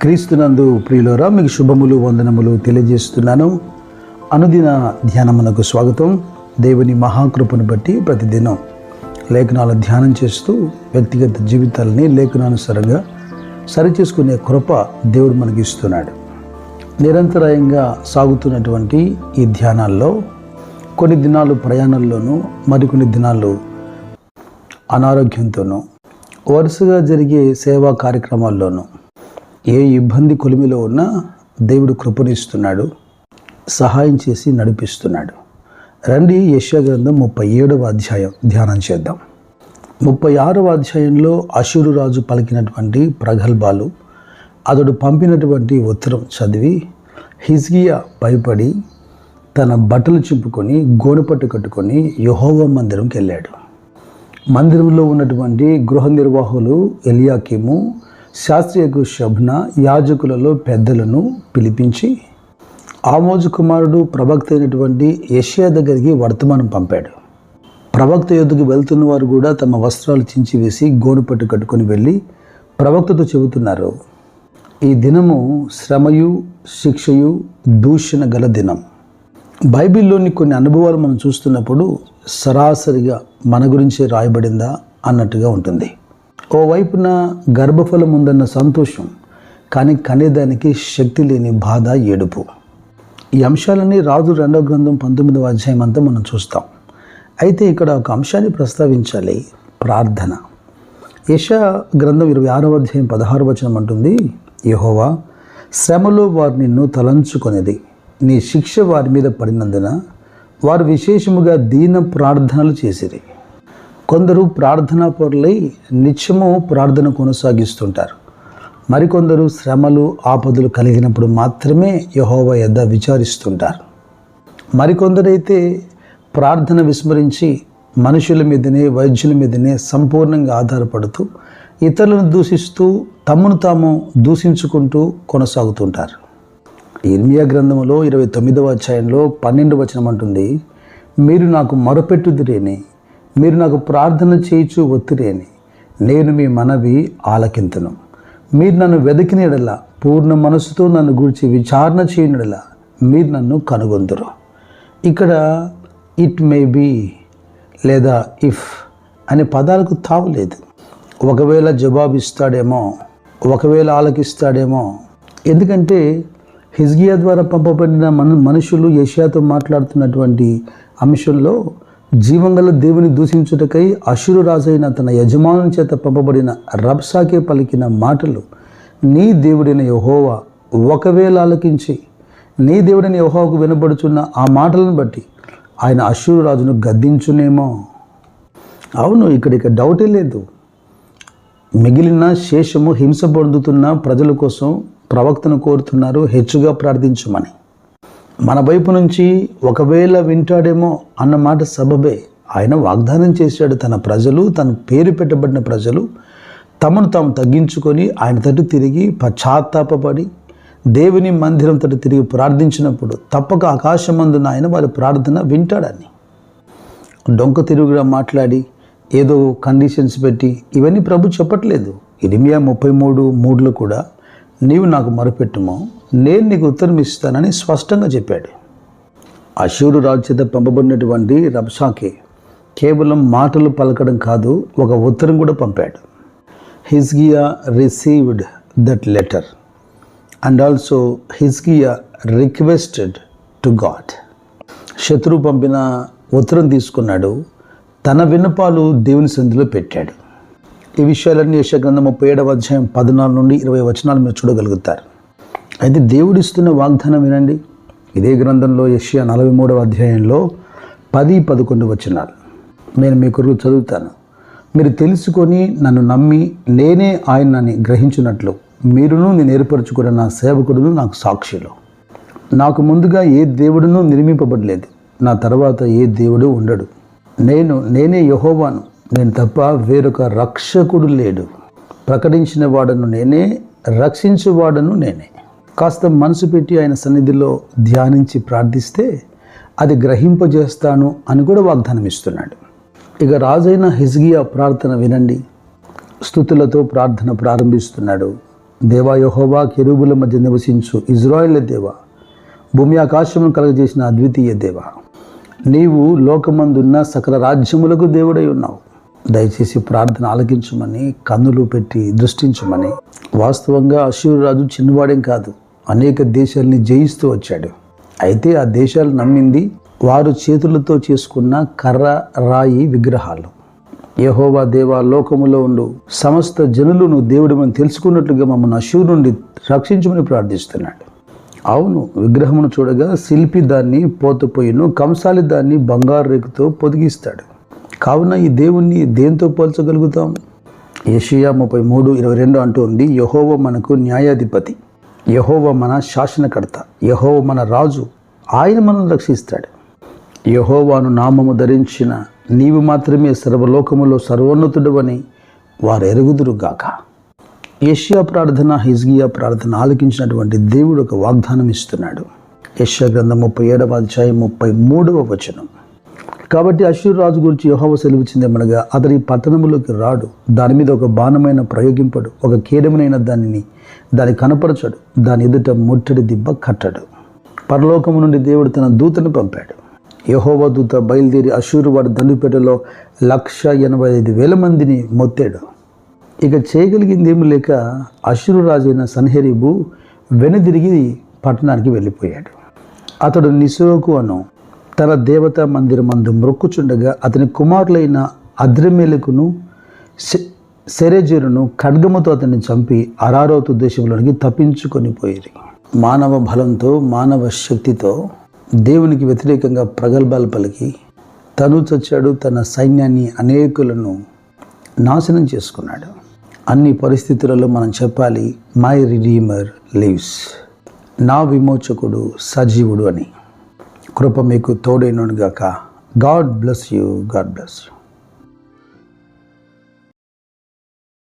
క్రీస్తునందు ప్రియులారా, మీకు శుభములు వందనములు తెలియజేస్తున్నాను. అనుదిన ధ్యానమునకు స్వాగతం. దేవుని మహాకృపను బట్టి ప్రతిదినం లేఖనాల ధ్యానం చేస్తూ వ్యక్తిగత జీవితాలని లేఖనానుసారంగా సరిచేసుకునే కృప దేవుడు మనకి ఇస్తున్నాడు. నిరంతరాయంగా సాగుతున్నటువంటి ఈ ధ్యానాల్లో కొన్ని దినాలు ప్రయాణంలోనూ, మరికొన్ని దినాలు అనారోగ్యంతోనూ, వరుసగా జరిగే సేవా కార్యక్రమాల్లోనూ ఏ ఇబ్బంది కొలిమిలో ఉన్నా దేవుడు కృపనిస్తున్నాడు, సహాయం చేసి నడిపిస్తున్నాడు. రండి, యెషయా గ్రంథం 37వ అధ్యాయం ధ్యానం చేద్దాం. 36వ అధ్యాయంలో అష్షూరు రాజు పలికినటువంటి ప్రగల్భాలు, అతడు పంపినటువంటి ఉత్తరం చదివి హిజ్కియా భయపడి తన బట్టలు చింపుకొని గోనెపట్టు కట్టుకొని యెహోవా మందిరంకి వెళ్ళాడు. మందిరంలో ఉన్నటువంటి గృహ నిర్వాహకులు ఎలియాకీము, శాస్త్రియకు షబ్న, యాజకులలో పెద్దలను పిలిపించి ఆమోజు కుమారుడు ప్రవక్త అయినటువంటి యెషయా దగ్గరికి వర్తమానం పంపాడు. ప్రవక్త యొద్దకు వెళ్తున్న వారు కూడా తమ వస్త్రాలు చించివేసి గోనెపట్టు కట్టుకొని వెళ్ళి ప్రవక్తతో చెబుతున్నారు, ఈ దినము శ్రమయు శిక్షయు దూషణ గల దినం. బైబిల్లోని కొన్ని అనుభవాలు మనం చూస్తున్నప్పుడు సరాసరిగా మన గురించే రాయబడిందా అన్నట్టుగా ఉంటుంది. ఓవైపున గర్భఫలం ఉందన్న సంతోషం, కానీ కనేదానికి శక్తి లేని బాధ, ఏడుపు. ఈ అంశాలన్నీ రాజు 2వ గ్రంథం 19వ అధ్యాయం అంతా మనం చూస్తాం. అయితే ఇక్కడ ఒక అంశాన్ని ప్రస్తావించాలి, ప్రార్థన. యెషయా గ్రంథం 26వ అధ్యాయం 16వ వచనం అంటుంది, యెహోవా శ్రమలో వారు నిన్ను తలంచుకొనేది, నీ శిక్ష వారి మీద పడినందున వారు విశేషముగా దీన ప్రార్థనలు చేసిరి. కొందరు ప్రార్థనా పరులై నిత్యము ప్రార్థన కొనసాగిస్తుంటారు. మరికొందరు శ్రమలు ఆపదలు కలిగినప్పుడు మాత్రమే యెహోవా యొద్ద విచారిస్తుంటారు. మరికొందరైతే ప్రార్థన విస్మరించి మనుషుల మీదనే, వైద్యుల మీదనే సంపూర్ణంగా ఆధారపడుతూ ఇతరులను దూషిస్తూ తమను తాము దూషించుకుంటూ కొనసాగుతుంటారు. ఇర్మీయా గ్రంథంలో 29వ అధ్యాయంలో 12వ వచనం అంటుంది, మీరు నాకు మొరపెట్టుదురేని, మీరు నాకు ప్రార్థన చేయించు ఒత్తిరేని, నేను మీ మనవి ఆలకింతును. మీరు నన్ను వెతికిన యెడల, పూర్ణ మనసుతో నన్ను గురించి విచారణ చేయని యెడల మీరు నన్ను కనుగొందురు. ఇక్కడ ఇట్ మే బీ లేదా ఇఫ్ అనే పదాలకు తావులేదు. ఒకవేళ జవాబిస్తాడేమో, ఒకవేళ ఆలకిస్తాడేమో. ఎందుకంటే హిజ్కియా ద్వారా పంపబడిన మనుషులు యెషయాతో మాట్లాడుతున్నటువంటి అంశంలో జీవంగల దేవుని దూషించుటకై అష్షూరు రాజైన తన యజమానుని చేత పంపబడిన రబ్షాకే పలికిన మాటలు, నీ దేవుడైన యెహోవా ఒకవేళ ఆలకించి నీ దేవుడైన యెహోవాకు వినబడుచున్న ఆ మాటలను బట్టి ఆయన అష్షూరు రాజును గద్దించునేమో. అవును, ఇక డౌటే లేదు. మిగిలిన శేషము హింస పొందుతున్న ప్రజల కోసం ప్రవక్తను కోరుతున్నారు, హెచ్చుగా ప్రార్థించమని. మన వైపు నుంచి ఒకవేళ వింటాడేమో అన్న మాట సబబే ఆయన వాగ్దానం చేశాడు. తన ప్రజలు, తన పేరు పెట్టబడిన ప్రజలు తమను తాము తగ్గించుకొని ఆయన తట్టు తిరిగి పశ్చాత్తాపడి దేవుని మందిరం తట్టు తిరిగి ప్రార్థించినప్పుడు తప్పక ఆకాశమందున ఆయన వారి ప్రార్థన వింటాడని. డొంక తిరుగుగా మాట్లాడి ఏదో కండిషన్స్ పెట్టి ఇవన్నీ ప్రభు చెప్పట్లేదు. ఇర్మీయా 33:3లో కూడా నీవు నాకు మొరపెట్టుమో, నేను నీకు ఉత్తరం ఇస్తానని స్పష్టంగా చెప్పాడు. అష్షూరు రాజు చేత పంపబడినటువంటి రబ్షాకే కేవలం మాటలు పలకడం కాదు, ఒక ఉత్తరం కూడా పంపాడు. హిజ్కియా received that letter and also హిజ్కియా రిక్వెస్టెడ్ టు గాడ్. శత్రువు పంపిన ఉత్తరం తీసుకున్నాడు, తన విన్నపాలు దేవుని సన్నిధిలో పెట్టాడు. ఈ విషయాలన్నీ యెషయా గ్రంథం 37వ అధ్యాయం 14 నుండి 20 వచనాలు మీరు చూడగలుగుతారు. అయితే దేవుడిస్తున్న వాగ్దానం వినండి. ఇదే గ్రంథంలో యెషయా 43వ అధ్యాయంలో 10-11 వచనాలు నేను మీ కొరకు చదువుతాను. మీరు తెలుసుకొని నన్ను నమ్మి నేనే ఆయనని గ్రహించినట్లు మీరును నేను ఏర్పరచుకున్న నా సేవకుడును నాకు సాక్షులు. నాకు ముందుగా ఏ దేవుడును నిర్మింపబడలేదు, నా తర్వాత ఏ దేవుడు ఉండడు. నేనే యెహోవాను, నేను తప్ప వేరొక రక్షకుడు లేడు. ప్రకటించిన వాడను నేనే, రక్షించువాడను నేనే. కాస్త మనసు పెట్టి ఆయన సన్నిధిలో ధ్యానించి ప్రార్థిస్తే అది గ్రహింపజేస్తాను అని కూడా వాగ్దానం ఇస్తున్నాడు. ఇక రాజైన హిజ్కియా ప్రార్థన వినండి. స్తుతులతో ప్రార్థన ప్రారంభిస్తున్నాడు. దేవా యెహోవా, కెరూబుల మధ్య నివసించు ఇజ్రాయేలు దేవా, భూమి ఆకాశమును కలుగజేసిన అద్వితీయ దేవా, నీవు లోకమందున్న సకల రాజ్యములకు దేవుడై ఉన్నావు. దయచేసి ప్రార్థన ఆలకించమని, కన్నులు పెట్టి దృష్టించమని. వాస్తవంగా అష్షూరు రాజు చిన్నవాడేం కాదు, అనేక దేశాలని జయిస్తూ వచ్చాడు. అయితే ఆ దేశాలు నమ్మింది వారు చేతులతో చేసుకున్న కర్ర రాయి విగ్రహాలు. యెహోవా దేవా, లోకములో ఉండు సమస్త జనులను దేవుడు మనం తెలుసుకున్నట్లుగా మమ్మల్ని అష్షూరు నుండి రక్షించమని ప్రార్థిస్తున్నాడు. అవును, విగ్రహమును చూడగా శిల్పి దాన్ని పోతపోయిను, కంసాలి దాన్ని బంగారు రేకుతో పొదిగిస్తాడు. కావున ఈ దేవుణ్ణి దేంతో పోల్చగలుగుతాం? యెషయా 33:22 అంటుంది, యెహోవా మనకు న్యాయాధిపతి, యెహోవా మన శాసనకర్త, యెహోవా మన రాజు, ఆయన మనల్ని రక్షిస్తాడు. యెహోవాను నామము ధరించిన నీవు మాత్రమే సర్వలోకములో సర్వోన్నతుడవని వారు ఎరుగుదురుగాక. యెషయా ప్రార్థన, హిజ్కియా ప్రార్థన ఆలకించినటువంటి దేవుడు ఒక వాగ్దానం ఇస్తున్నాడు. యెషయా గ్రంథం 37వ అధ్యాయం 33వ వచనం. కాబట్టి అష్షూరు రాజు గురించి యెహోవా సెలవిచ్చిందేమనగా, అతడి పట్టణములోకి రాడు, దాని మీద ఒక బాణమైన ప్రయోగింపడు, ఒక కీడమునైన దాని కనపరచడు, దాని ఎదుట ముట్టడి దిబ్బ కట్టడు. పరలోకము నుండి దేవుడు తన దూతను పంపాడు. యెహోవా దూత బయలుదేరి అష్షూరు వాడి దండుపేటలో 185,000 మందిని మొత్తాడు. ఇక చేయగలిగింది ఏమి లేక అష్షూరు రాజైన సన్హెరీబు వెనుదిరిగి పట్టణానికి వెళ్ళిపోయాడు. అతడు నిసోకు అను తన దేవతా మందిరమందు మ్రొక్కుచుండగా అతని కుమారులైన అద్రమేలకును సెరెజెరును ఖడ్గముతో అతన్ని చంపి అరారోతు దేశంలోనికి తప్పించుకొని పోయిరి. మానవ బలంతో, మానవ శక్తితో దేవునికి వ్యతిరేకంగా ప్రగల్భాలు పలికి తను చచ్చాడు, తన సైన్యాన్ని అనేకులను నాశనం చేసుకున్నాడు. అన్ని పరిస్థితులలో మనం చెప్పాలి, మై రిడీమర్ లివ్స్, నా విమోచకుడు సజీవుడు అని. కృప మీకు తోడైనగాక. God bless you.